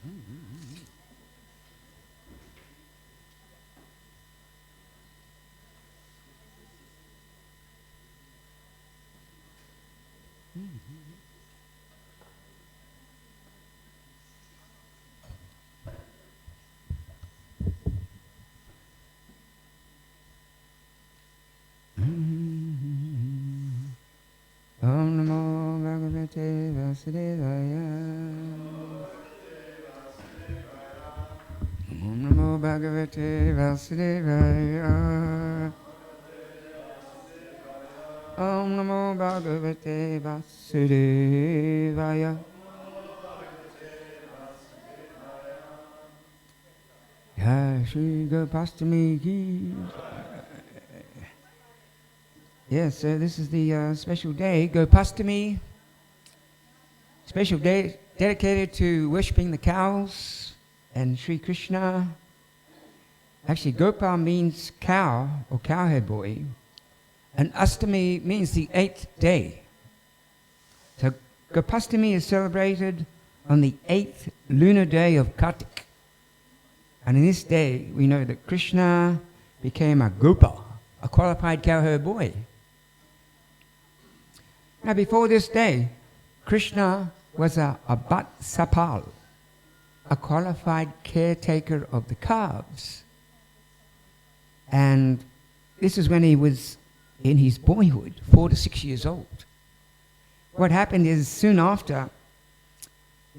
Om Namo Bhagavate Vasudevaya. Om Namo Bhagavate Vasudevaya. Om Namo Bhagavate Vasudevaya. Jai Shri Gopastami ki. Yes, so this is the special day, Gopastami, special day dedicated to worshipping the cows and Sri Krishna. Actually, Gopal means cow or cowherd boy, and Astami means the 8th day. So Gopastami is celebrated on the 8th lunar day of Kartik. And in this day, we know that Krishna became a Gopa, a qualified cowherd boy. Now, before this day, Krishna was a Bhat Sapal, a qualified caretaker of the calves. And this is when he was in his boyhood, 4 to 6 years old. What happened is soon after,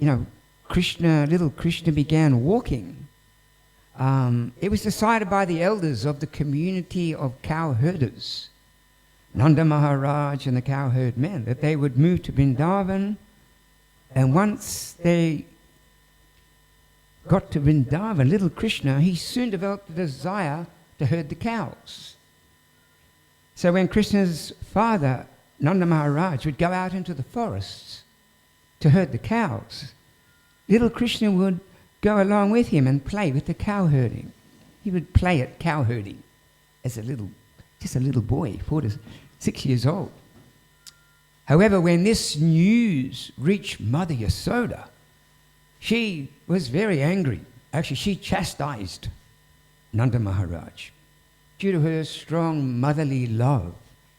little Krishna began walking. It was decided by the elders of the community of cow herders, Nanda Maharaj and the cowherd men, that they would move to Vrindavan, and once they got to Vrindavan, little Krishna, he soon developed the desire to herd the cows. So when Krishna's father, Nanda Maharaj, would go out into the forests to herd the cows, little Krishna would go along with him and play with the cow herding. He would play at cow herding as just a little boy, 4 to 6 years old. However, when this news reached Mother Yasoda, she was very angry. Actually, she chastised Nanda Maharaj due to her strong motherly love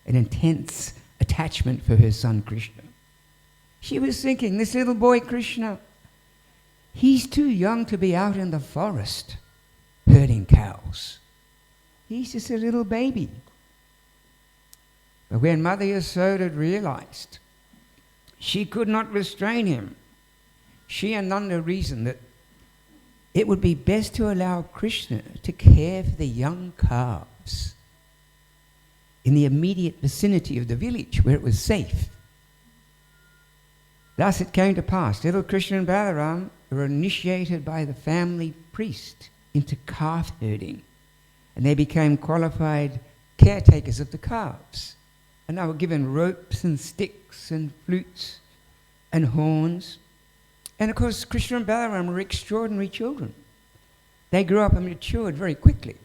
and intense attachment for her son Krishna. She was thinking, this little boy Krishna, he's too young to be out in the forest herding cows. He's just a little baby. But when Mother Yasoda realized she could not restrain him, she and Nanda reasoned that it would be best to allow Krishna to care for the young calves in the immediate vicinity of the village where it was safe. Thus it came to pass, little Krishna and Balaram were initiated by the family priest into calf herding, and they became qualified caretakers of the calves. And they were given ropes and sticks and flutes and horns. And of course, Krishna and Balaram were extraordinary children. They grew up and matured very quickly.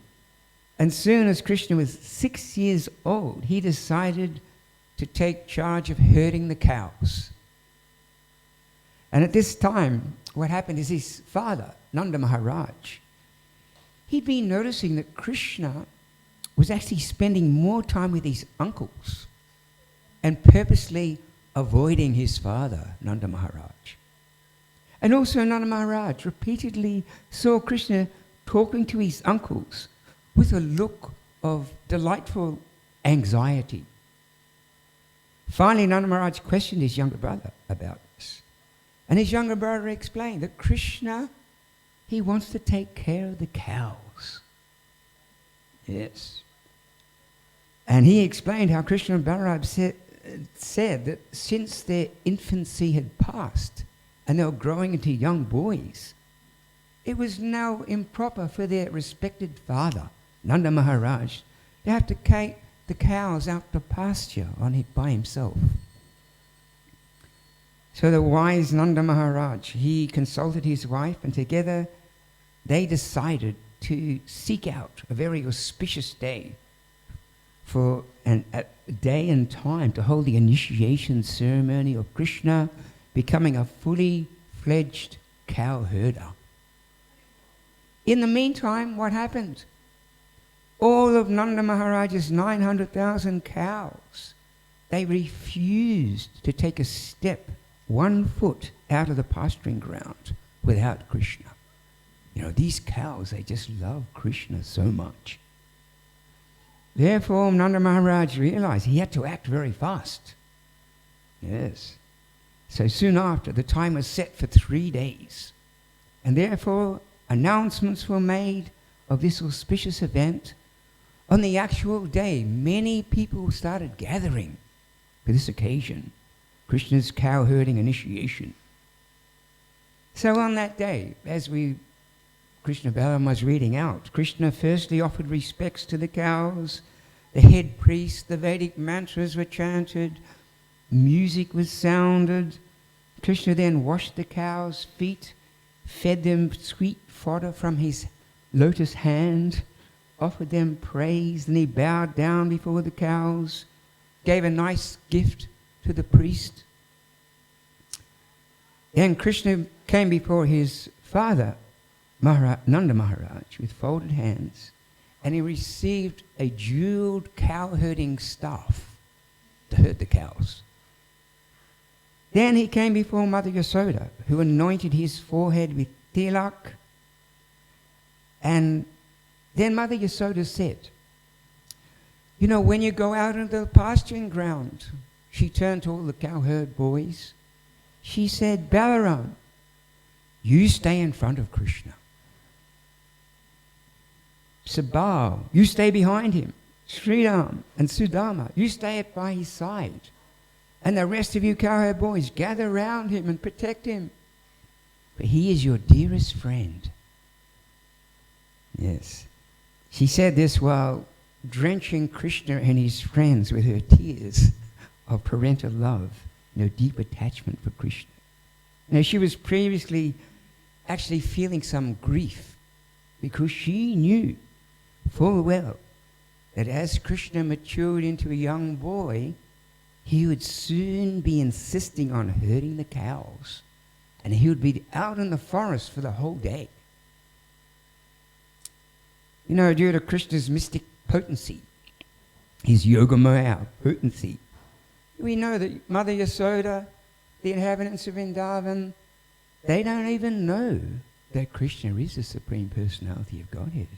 And soon as Krishna was 6 years old, he decided to take charge of herding the cows. And at this time, what happened is his father, Nanda Maharaj, he'd been noticing that Krishna was actually spending more time with his uncles and purposely avoiding his father, Nanda Maharaj. And also Nanda Maharaj repeatedly saw Krishna talking to his uncles with a look of delightful anxiety. Finally, Nanda Maharaj questioned his younger brother about this. And his younger brother explained that Krishna, he wants to take care of the cows. Yes. And he explained how Krishna and Balaram said that since their infancy had passed and they were growing into young boys, it was now improper for their respected father, Nanda Maharaj, to have to take the cows out to pasture by himself. So the wise Nanda Maharaj, he consulted his wife, and together they decided to seek out a very auspicious day for a day and time to hold the initiation ceremony of Krishna becoming a fully fledged cow herder. In the meantime, what happened? All of Nanda Maharaj's 900,000 cows, they refused to take a step, 1 foot out of the pasturing ground without Krishna. You know, these cows, they just love Krishna so much. Therefore, Nanda Maharaj realized he had to act very fast. Yes. So soon after, the time was set for 3 days. And therefore, announcements were made of this auspicious event. On the actual day, many people started gathering for this occasion, Krishna's cow herding initiation. So on that day, as Krishna Balaram was reading out, Krishna firstly offered respects to the cows, the head priest, the Vedic mantras were chanted, music was sounded. Krishna then washed the cows' feet, fed them sweet fodder from his lotus hand, offered them praise, and he bowed down before the cows, gave a nice gift to the priest. Then Krishna came before his father, Nanda Maharaj, with folded hands, and he received a jeweled cow-herding staff to herd the cows. Then he came before Mother Yasoda, who anointed his forehead with tilak. And then Mother Yasoda said, you know, when you go out into the pasturing ground, she turned to all the cowherd boys. She said, Balaram, you stay in front of Krishna. Subal, you stay behind him. Sriram and Sudama, you stay by his side. And the rest of you cowherd boys, gather around him and protect him. For he is your dearest friend. Yes. She said this while drenching Krishna and his friends with her tears of parental love, deep attachment for Krishna. Now, she was previously actually feeling some grief because she knew full well that as Krishna matured into a young boy, he would soon be insisting on herding the cows, and he would be out in the forest for the whole day. Due to Krishna's mystic potency, his yogamaya potency, we know that Mother Yasoda, the inhabitants of Vrindavan, they don't even know that Krishna is the Supreme Personality of Godhead.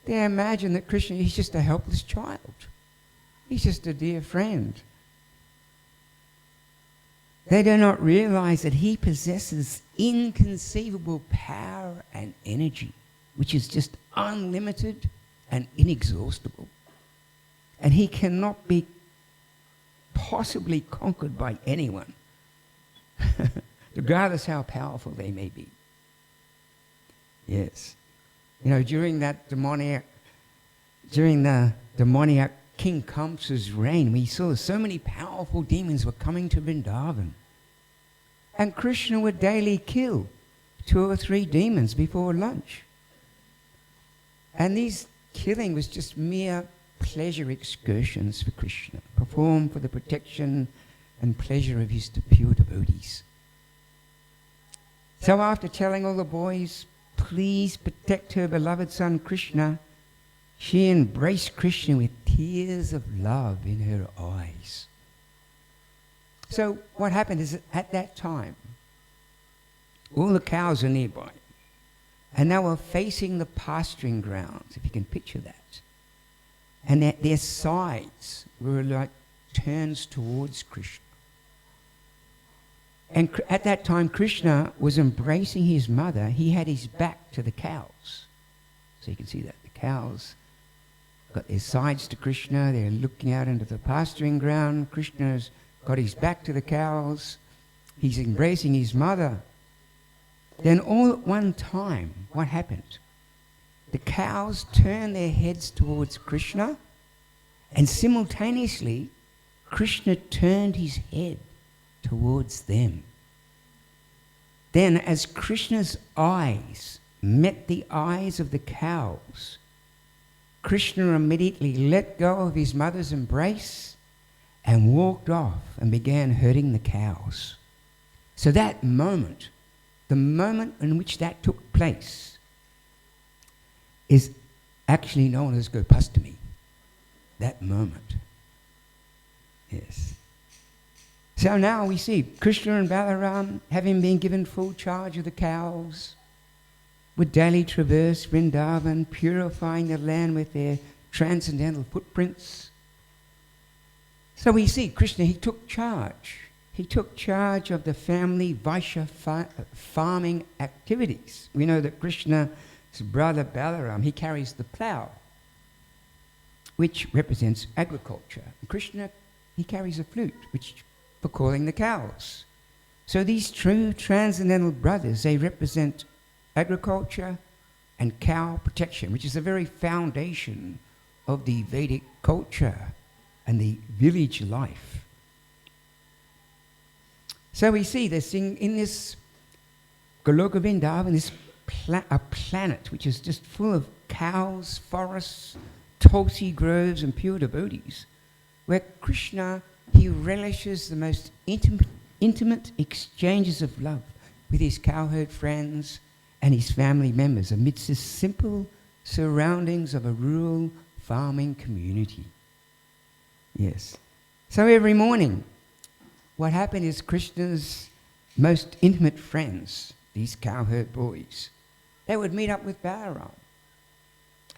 They imagine that Krishna, he's just a helpless child. He's just a dear friend. They do not realize that he possesses inconceivable power and energy, which is just unlimited and inexhaustible. And he cannot be possibly conquered by anyone, regardless how powerful they may be. Yes. During the demoniac King Kamsa's reign, we saw so many powerful demons were coming to Vrindavan. And Krishna would daily kill 2 or 3 demons before lunch. And these killing was just mere pleasure excursions for Krishna, performed for the protection and pleasure of his pure devotees. So after telling all the boys, please protect her beloved son Krishna, she embraced Krishna with tears of love in her eyes. So what happened is that at that time, all the cows are nearby, and they were facing the pasturing grounds, if you can picture that. And their sides were like turns towards Krishna. And at that time, Krishna was embracing his mother. He had his back to the cows. So you can see that the cows got their sides to Krishna. They're looking out into the pasturing ground. Krishna's got his back to the cows. He's embracing his mother. Then all at one time, what happened? The cows turned their heads towards Krishna, and simultaneously, Krishna turned his head towards them. Then, as Krishna's eyes met the eyes of the cows, Krishna immediately let go of his mother's embrace and walked off and began herding the cows. So that moment, the moment in which that took place is actually known as Gopastami. That moment. Yes. So now we see Krishna and Balaram, having been given full charge of the cows, would daily traverse Vrindavan, purifying the land with their transcendental footprints. So we see Krishna, he took charge. He took charge of the family Vaishya farming activities. We know that Krishna's brother Balaram, he carries the plough, which represents agriculture. Krishna, he carries a flute, which for calling the cows. So these true transcendental brothers, they represent agriculture and cow protection, which is the very foundation of the Vedic culture and the village life. So we see this in this Goloka Vrindavan, this a planet which is just full of cows, forests, tulsi groves and pure devotees, where Krishna, he relishes the most intimate exchanges of love with his cowherd friends and his family members amidst the simple surroundings of a rural farming community. Yes. So every morning, what happened is Krishna's most intimate friends, these cowherd boys, they would meet up with Balaram.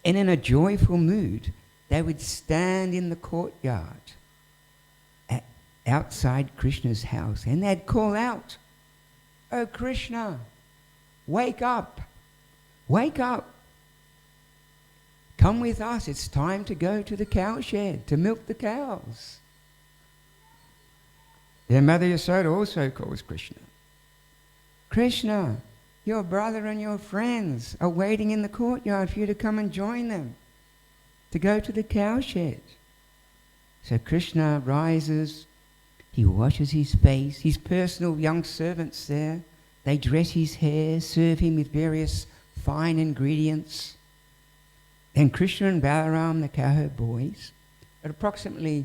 And in a joyful mood, they would stand in the courtyard outside Krishna's house, and they'd call out, "Oh Krishna, wake up, wake up. Come with us, it's time to go to the cowshed to milk the cows." Their mother Yasoda also calls Krishna. "Krishna, your brother and your friends are waiting in the courtyard for you to come and join them, to go to the cowshed." So Krishna rises, he washes his face, his personal young servants there, they dress his hair, serve him with various fine ingredients. Then Krishna and Balaram, the cowherd boys, at approximately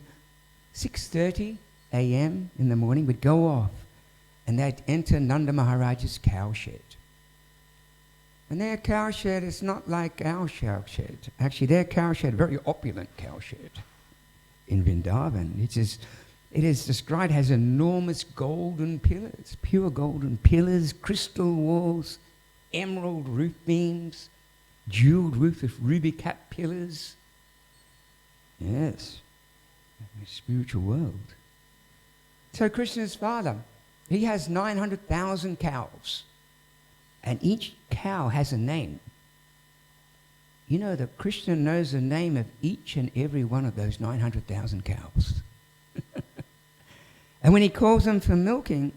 6:30 a.m. in the morning, would go off and they'd enter Nanda Maharaj's cowshed. And their cowshed is not like our cowshed. Actually, their cowshed, very opulent cowshed in Vrindavan. It is described as enormous golden pillars, pure golden pillars, crystal walls, emerald roof beams, jeweled roof with ruby cap pillars. Yes, a spiritual world. So Krishna's father, he has 900,000 cows, and each cow has a name. You know that Krishna knows the name of each and every one of those 900,000 cows. And when he calls them for milking,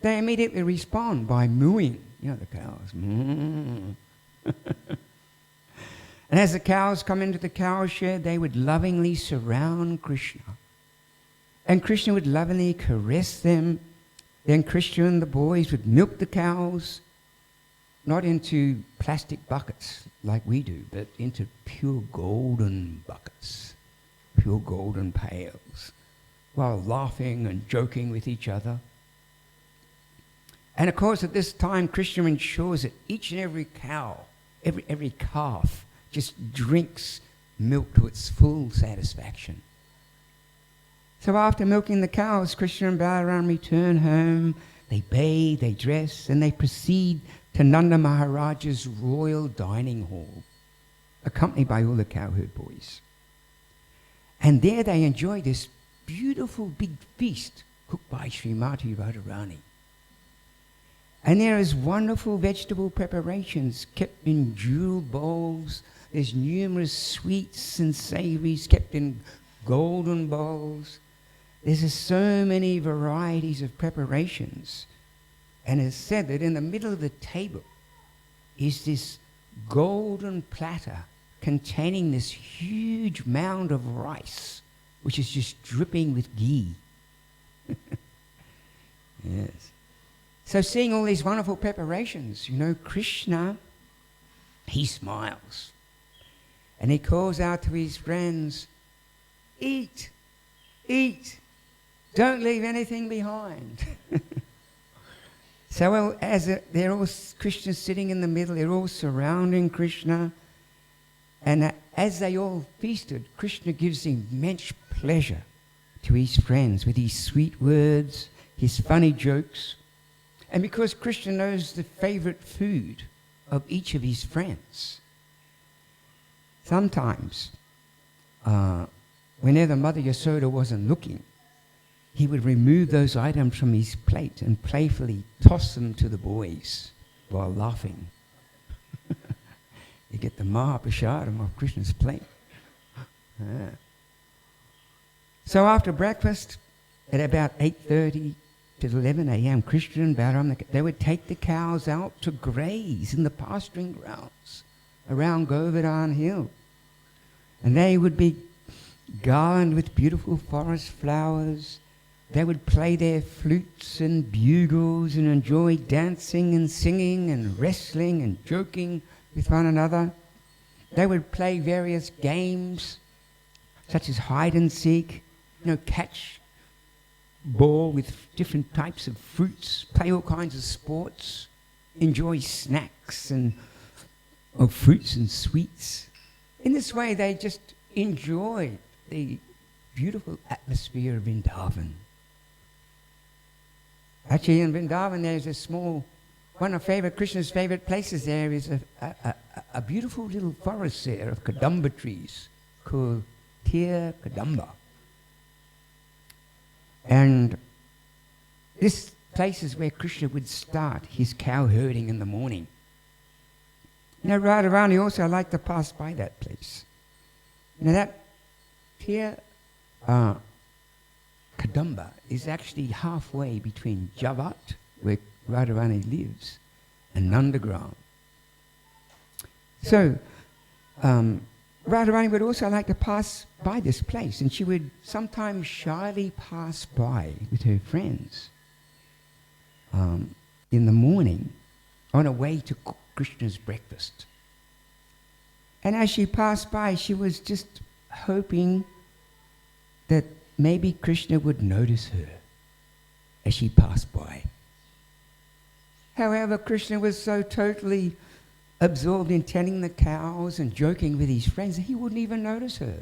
they immediately respond by mooing. You know, the cows. Moo. And as the cows come into the cowshed, they would lovingly surround Krishna. And Krishna would lovingly caress them. Then Krishna and the boys would milk the cows, not into plastic buckets like we do, but into pure golden buckets, pure golden pails, while laughing and joking with each other. And of course, at this time, Krishna ensures that each and every cow, every calf, just drinks milk to its full satisfaction. So after milking the cows, Krishna and Balaram return home. They bathe, they dress, and they proceed to Nanda Maharaj's royal dining hall, accompanied by all the cowherd boys. And there they enjoy this beautiful big feast cooked by Srimati Radharani. And there is wonderful vegetable preparations kept in jeweled bowls. There's numerous sweets and savories kept in golden bowls. There's just so many varieties of preparations. And it's said that in the middle of the table is this golden platter containing this huge mound of rice, which is just dripping with ghee. Yes. So seeing all these wonderful preparations, you know, Krishna, he smiles. And he calls out to his friends, "Eat, eat, don't leave anything behind." So they're all Krishna sitting in the middle, they're all surrounding Krishna. And as they all feasted, Krishna gives immense pleasure to his friends with his sweet words, his funny jokes. And because Krishna knows the favorite food of each of his friends, sometimes, whenever Mother Yasoda wasn't looking, he would remove those items from his plate and playfully toss them to the boys while laughing. You get the Mahaprasadam of Krishna's plate. So after breakfast, at about 8:30 to 11 a.m., Krishna and Balaram, they would take the cows out to graze in the pasturing grounds around Govardhana hill. And they would be garlanded with beautiful forest flowers. They would play their flutes and bugles and enjoy dancing and singing and wrestling and joking with one another. They would play various games such as hide and seek, catch ball with different types of fruits, play all kinds of sports, enjoy snacks of fruits and sweets. In this way, they just enjoyed the beautiful atmosphere of Vrindavan. Actually, in Vrindavan, there's one of Krishna's favorite places there is a beautiful little forest there of kadamba trees called Tir Kadamba. And this place is where Krishna would start his cow herding in the morning. Radharani also liked to pass by that place. That Tir Kadamba is actually halfway between Javat, where Radharani lives, and Nandagram. So, Radharani would also like to pass by this place, and she would sometimes shyly pass by with her friends in the morning on her way to cook Krishna's breakfast. And as she passed by, she was just hoping that maybe Krishna would notice her as she passed by. However, Krishna was so totally absorbed in tending the cows and joking with his friends that he wouldn't even notice her.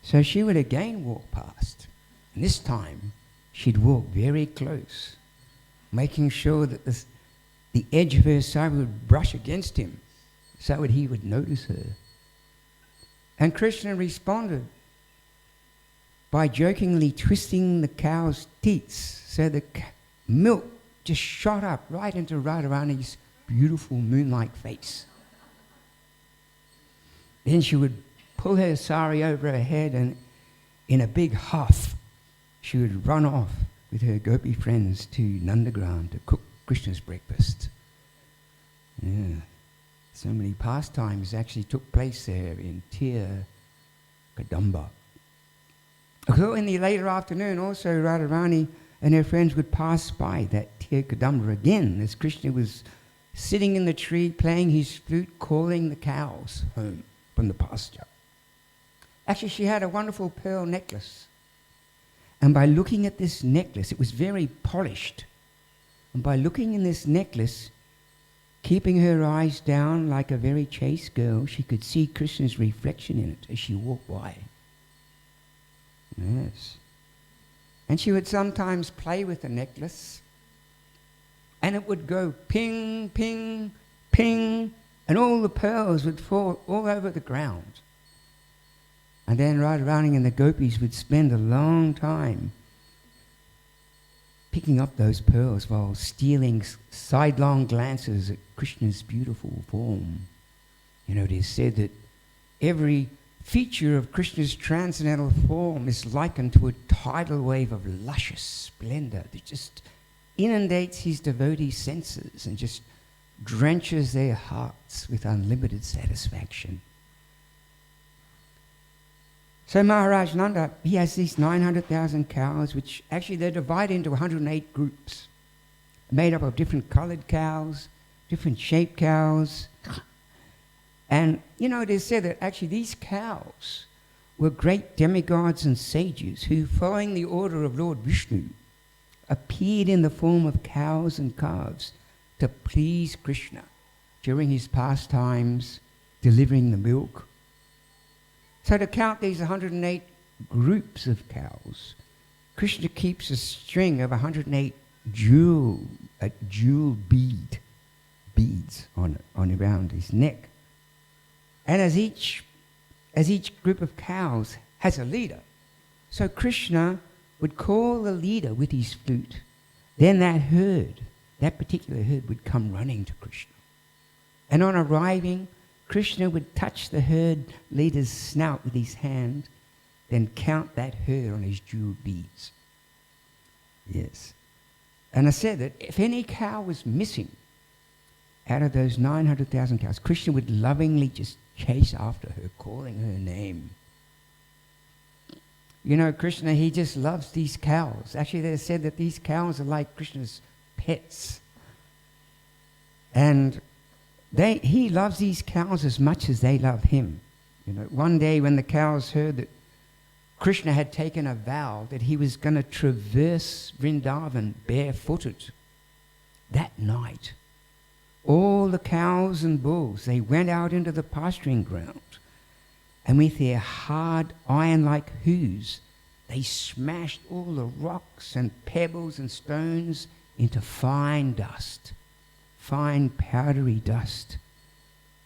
So she would again walk past. And this time, she'd walk very close, making sure that the edge of her sari would brush against him so that he would notice her. And Krishna responded by jokingly twisting the cow's teats so the milk just shot up right into Radharani's beautiful moon-like face. Then she would pull her sari over her head, and in a big huff, she would run off with her gopi friends to Nandagram to cook Krishna's breakfast. Yeah. So many pastimes actually took place there in Tir Kadamba. So in the later afternoon, also Radharani and her friends would pass by that Tir Kadamba again as Krishna was sitting in the tree playing his flute, calling the cows home from the pasture. Actually, she had a wonderful pearl necklace. And by looking at this necklace, it was very polished. And by looking in this necklace, keeping her eyes down like a very chaste girl, she could see Krishna's reflection in it as she walked by. Yes. And she would sometimes play with the necklace, and it would go ping, ping, ping, and all the pearls would fall all over the ground. And then Radharani and the gopis would spend a long time picking up those pearls while stealing sidelong glances at Krishna's beautiful form. It is said that every feature of Krishna's transcendental form is likened to a tidal wave of luscious splendor that just inundates his devotees' senses and just drenches their hearts with unlimited satisfaction. So Maharaj Nanda, he has these 900,000 cows, which actually they're divided into 108 groups, made up of different colored cows, different shaped cows. And, it is said that actually these cows were great demigods and sages who, following the order of Lord Vishnu, appeared in the form of cows and calves to please Krishna during his pastimes, delivering the milk. So to count these 108 groups of cows, Krishna keeps a string of 108 jewel beads on around his neck. And as each group of cows has a leader, so Krishna would call the leader with his flute. Then that particular herd would come running to Krishna. And on arriving, Krishna would touch the herd leader's snout with his hand, then count that herd on his jeweled beads. Yes. And I said that if any cow was missing out of those 900,000 cows, Krishna would lovingly just chase after her, calling her name. You know, Krishna, he just loves these cows. Actually, they said that these cows are like Krishna's pets. And he loves these cows as much as they love him. You know, one day when the cows heard that Krishna had taken a vow that he was going to traverse Vrindavan barefooted, that night, all the cows and bulls, they went out into the pasturing ground, and with their hard iron-like hooves, they smashed all the rocks and pebbles and stones into fine dust, fine powdery dust.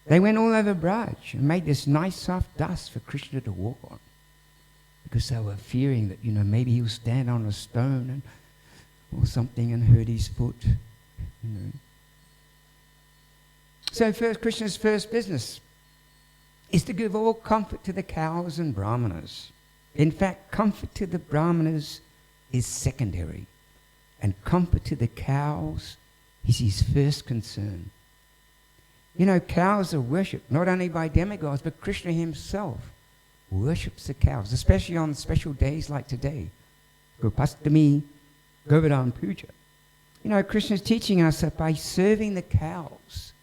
They went all over Braj and made this nice soft dust for Krishna to walk on, because they were fearing that, you know, maybe he'll stand on a stone or something and hurt his foot, you know. So Krishna's first business is to give all comfort to the cows and brahmanas. In fact, comfort to the brahmanas is secondary, and comfort to the cows is his first concern. You know, cows are worshipped not only by demigods, but Krishna himself worships the cows, especially on special days like today, Gopastami, Govardhana Puja. You know, Krishna's teaching us that by serving the cows,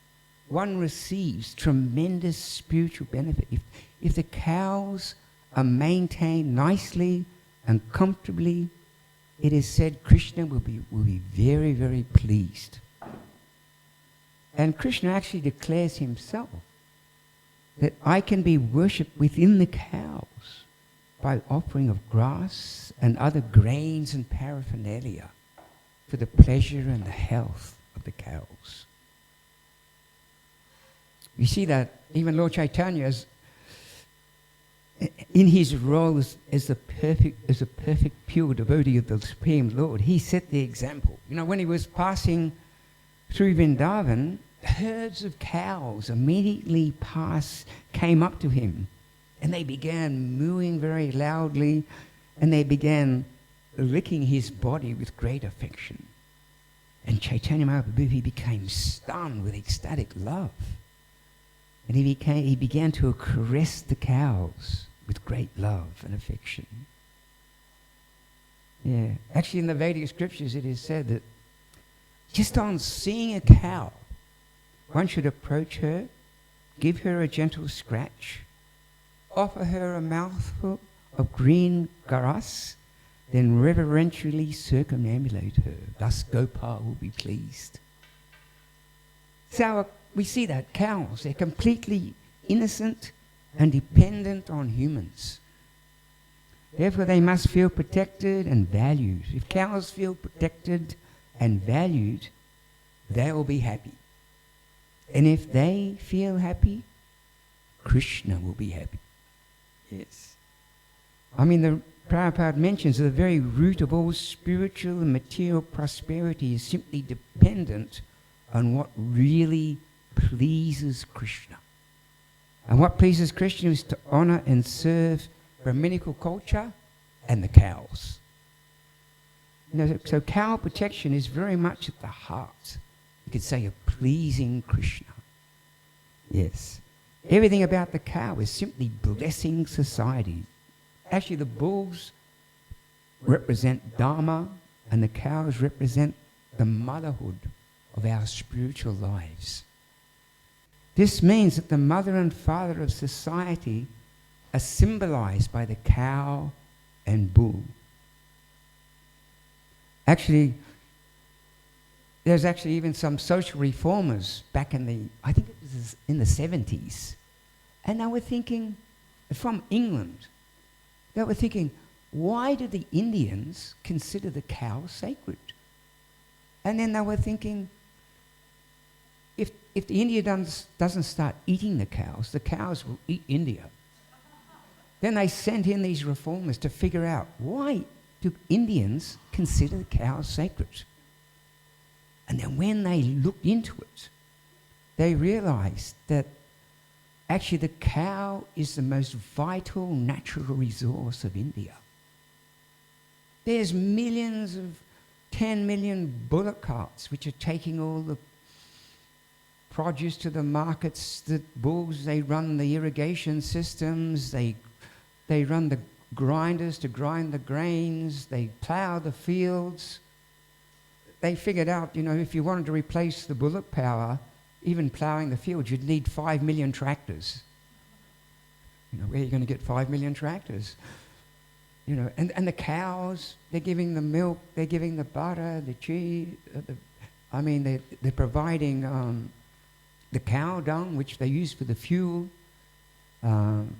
one receives tremendous spiritual benefit. If the cows are maintained nicely and comfortably, it is said Krishna will be very, very pleased. And Krishna actually declares himself that I can be worshipped within the cows by offering of grass and other grains and paraphernalia for the pleasure and the health of the cows. You see that even Lord Chaitanya, in his role as a perfect pure devotee of the Supreme Lord, he set the example. You know, when he was passing through Vrindavan, herds of cows immediately came up to him, and they began mooing very loudly, and they began licking his body with great affection. And Chaitanya Mahaprabhu, he became stunned with ecstatic love. And he began to caress the cows with great love and affection. Yeah. Actually, in the Vedic scriptures, it is said that just on seeing a cow, one should approach her, give her a gentle scratch, offer her a mouthful of green grass, then reverentially circumambulate her. Thus Gopal will be pleased. So we see that cows, they're completely innocent and dependent on humans. Therefore, they must feel protected and valued. If cows feel protected and valued, they will be happy. And if they feel happy, Krishna will be happy. Yes. I mean, the Prabhupada mentions that the very root of all spiritual and material prosperity is simply dependent on what really pleases Krishna. And what pleases Krishna is to honor and serve Brahminical culture and the cows. You know, so cow protection is very much at the heart, you could say, of pleasing Krishna. Yes. Everything about the cow is simply blessing society. Actually, the bulls represent Dharma, and the cows represent the motherhood of our spiritual lives. This means that the mother and father of society are symbolized by the cow and bull. Actually, there's actually even some social reformers back in the, I think it was in the 70s, and they were thinking, from England, they were thinking, why do the Indians consider the cow sacred? And then they were thinking, if the India doesn't start eating the cows will eat India. Then they sent in these reformers to figure out, why do Indians consider the cows sacred? And then when they looked into it, they realized that actually the cow is the most vital natural resource of India. There's millions of 10 million bullock carts which are taking all the produce to the markets. The bulls, they run the irrigation systems, they run the grinders to grind the grains, they plow the fields. They figured out, if you wanted to replace the bullock power, even plowing the fields, you'd need 5 million tractors. Where are you going to get 5 million tractors? And the cows, they're giving the milk, they're giving the butter, the cheese. They're providing the cow dung, which they use for the fuel, and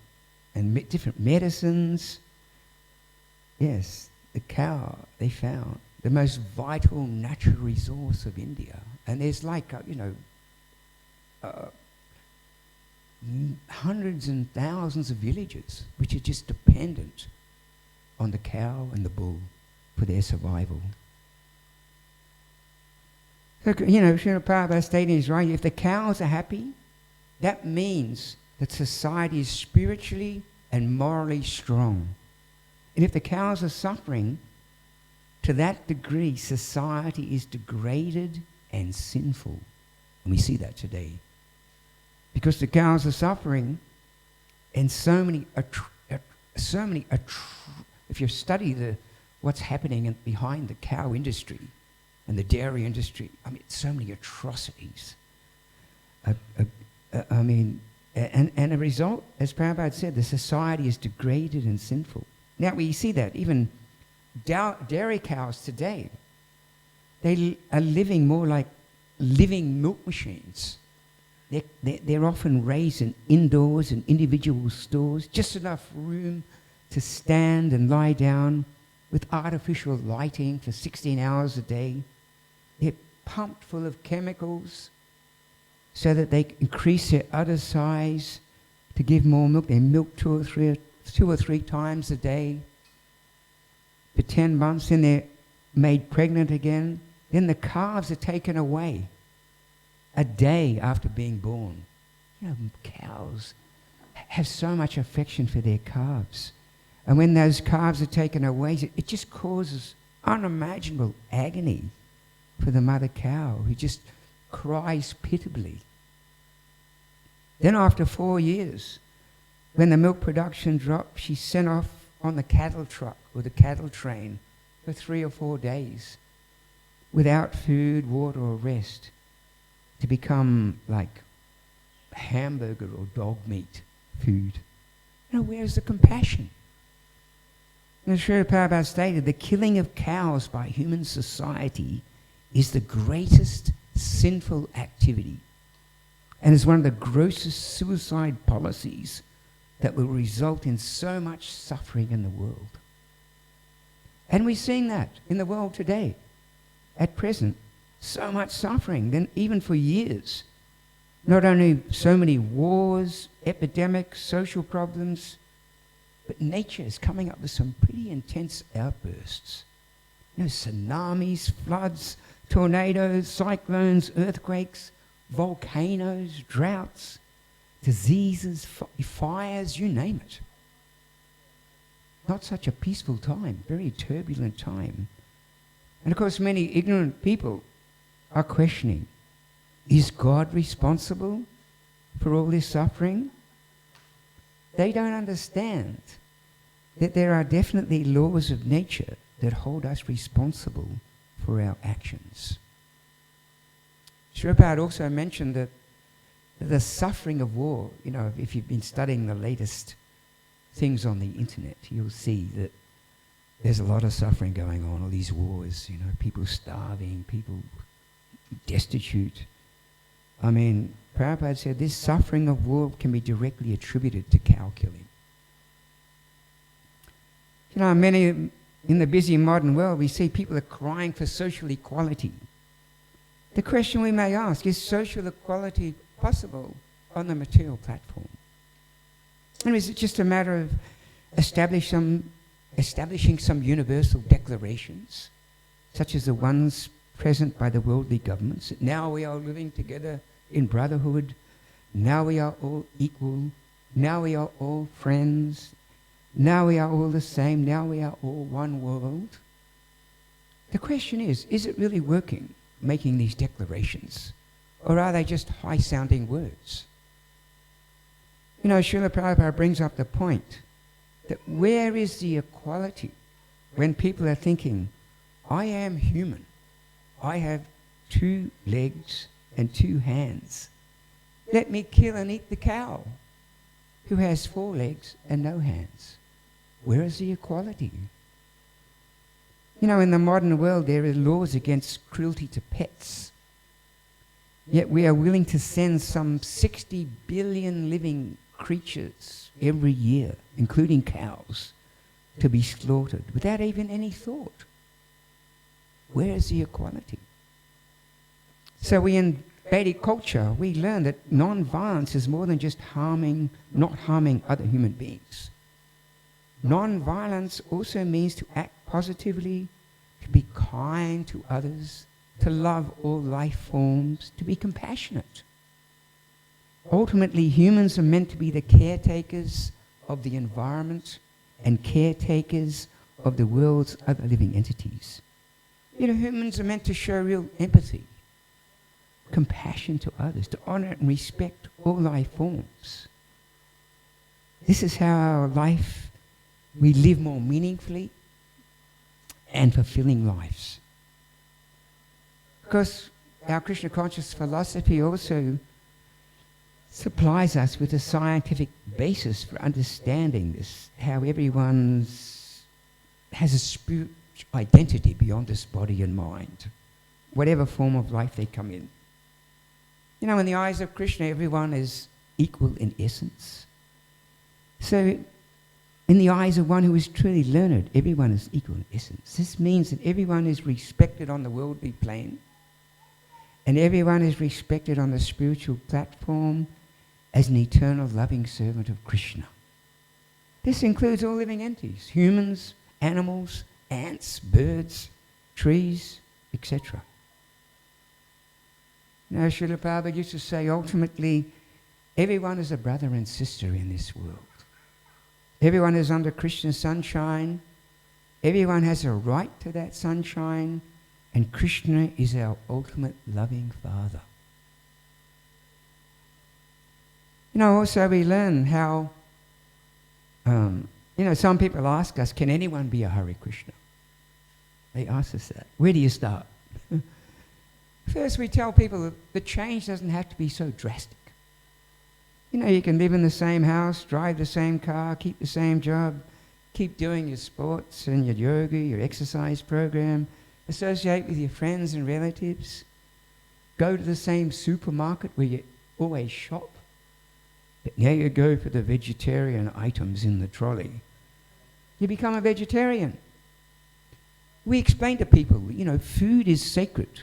different medicines. Yes, the cow, they found the most vital natural resource of India. And there's hundreds and thousands of villages which are just dependent on the cow and the bull for their survival. So, Srila Prabhupada stating is right. If the cows are happy, that means that society is spiritually and morally strong. And if the cows are suffering, to that degree, society is degraded and sinful. And we see that today. Because the cows are suffering, and if you study what's happening behind the cow industry and the dairy industry, so many atrocities. And a result, as Prabhupada said, the society is degraded and sinful. Now we see that even dairy cows today, they are living more like living milk machines. They're often raised indoors in individual stores, just enough room to stand and lie down with artificial lighting for 16 hours a day. They're pumped full of chemicals so that they increase their udder size to give more milk. They milk two or three times a day for 10 months, then they're made pregnant again. Then the calves are taken away a day after being born. Cows have so much affection for their calves. And when those calves are taken away, it just causes unimaginable agony for the mother cow, who just cries pitiably. Then after 4 years, when the milk production dropped, she's sent off on the cattle truck or the cattle train for 3 or 4 days without food, water or rest, to become like hamburger or dog meat food. Where's the compassion? As Srila Prabhupada stated, the killing of cows by human society is the greatest sinful activity and is one of the grossest suicide policies that will result in so much suffering in the world. And we're seeing that in the world today. At present, so much suffering, then even for years. Not only so many wars, epidemics, social problems, but nature is coming up with some pretty intense outbursts. Tsunamis, floods, tornadoes, cyclones, earthquakes, volcanoes, droughts, diseases, fires, you name it. Not such a peaceful time, very turbulent time. And of course, many ignorant people are questioning, is God responsible for all this suffering? They don't understand that there are definitely laws of nature that hold us responsible for our actions. Srila Prabhupada also mentioned that the suffering of war, if you've been studying the latest things on the internet, you'll see that there's a lot of suffering going on, all these wars, people starving, people destitute. I mean, Prabhupada said this suffering of war can be directly attributed to cow killing. Many in the busy modern world, we see people are crying for social equality. The question we may ask, is social equality possible on the material platform? Or is it just a matter of establishing some universal declarations, such as the ones present by the worldly governments, that now we are living together in brotherhood, now we are all equal, now we are all friends, now we are all the same, now we are all one world? The question is it really working, making these declarations? Or are they just high-sounding words? Srila Prabhupada brings up the point that where is the equality when people are thinking, I am human, I have 2 legs and 2 hands. Let me kill and eat the cow who has 4 legs and no hands. Where is the equality? In the modern world there are laws against cruelty to pets. Yet we are willing to send some 60 billion living creatures every year, including cows, to be slaughtered without even any thought. Where is the equality? So in Vedic culture, we learn that non-violence is more than just not harming other human beings. Non-violence also means to act positively, to be kind to others, to love all life forms, to be compassionate. Ultimately, humans are meant to be the caretakers of the environment and caretakers of the world's other living entities. Humans are meant to show real empathy, compassion to others, to honor and respect all life forms. This is how our life, we live more meaningfully and fulfilling lives. Because our Krishna conscious philosophy also supplies us with a scientific basis for understanding this, how everyone has a spiritual identity beyond this body and mind, whatever form of life they come in. In the eyes of Krishna, everyone is equal in essence. So, in the eyes of one who is truly learned, everyone is equal in essence. This means that everyone is respected on the worldly plane, and everyone is respected on the spiritual platform as an eternal loving servant of Krishna. This includes all living entities, humans, animals, ants, birds, trees, etc. Srila Prabhupada used to say, ultimately, everyone is a brother and sister in this world. Everyone is under Krishna's sunshine. Everyone has a right to that sunshine. And Krishna is our ultimate loving Father. Also we learn how, some people ask us, can anyone be a Hare Krishna? They ask us that. Where do you start? First, we tell people that the change doesn't have to be so drastic. You can live in the same house, drive the same car, keep the same job, keep doing your sports and your yoga, your exercise program, associate with your friends and relatives, go to the same supermarket where you always shop, but now you go for the vegetarian items in the trolley. You become a vegetarian. We explain to people, food is sacred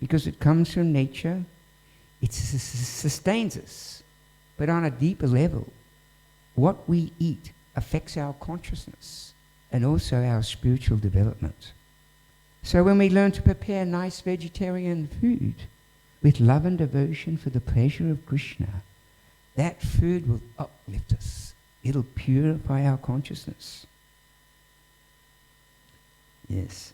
because it comes from nature. It sustains us. But on a deeper level, what we eat affects our consciousness and also our spiritual development. So when we learn to prepare nice vegetarian food with love and devotion for the pleasure of Krishna, that food will uplift us. It'll purify our consciousness. Yes.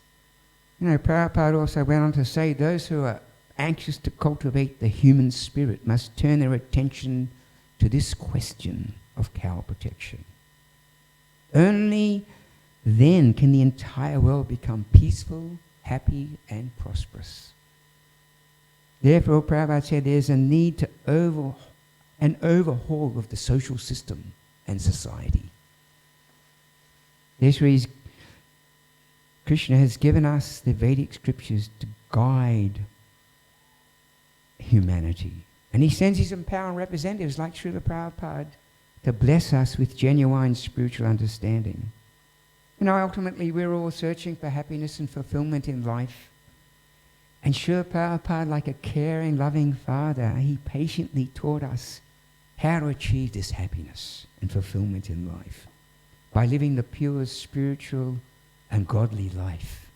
Prabhupada also went on to say those who are anxious to cultivate the human spirit must turn their attention to this question of cow protection. Only then can the entire world become peaceful, happy, and prosperous. Therefore, Prabhupada said there's a need to an overhaul of the social system and society. Therefore, he's Krishna has given us the Vedic scriptures to guide humanity. And he sends his empowering representatives like Srila Prabhupada to bless us with genuine spiritual understanding. You know, ultimately we're all searching for happiness and fulfillment in life. And Srila Prabhupada, like a caring, loving father, he patiently taught us how to achieve this happiness and fulfillment in life by living the pure spiritual and godly life.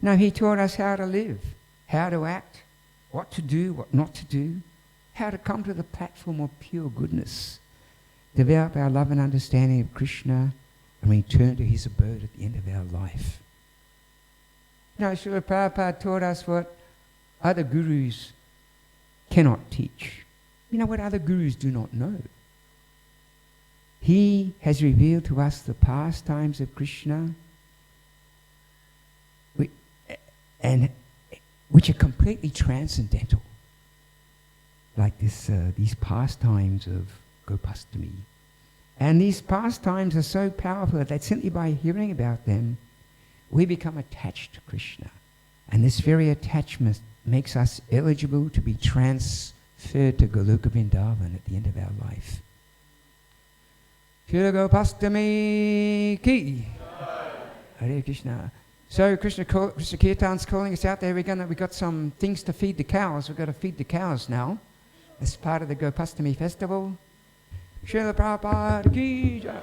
Now, he taught us how to live, how to act, what to do, what not to do, how to come to the platform of pure goodness, develop our love and understanding of Krishna, and return to his abode at the end of our life. You know, Srila Prabhupada taught us what other gurus cannot teach. You know what other gurus do not know? He has revealed to us the pastimes of Krishna, which are completely transcendental, like these pastimes of Gopastami. And these pastimes are so powerful that simply by hearing about them, we become attached to Krishna. And this very attachment makes us eligible to be transferred to Goloka Vrindavan at the end of our life. Shila Gopastami ki. Hare Krishna. So Krishna Kirtan's calling us out there. We've got some things to feed the cows. We've got to feed the cows now. This is part of the Gopastami festival. Srila Prabhupada ki jai.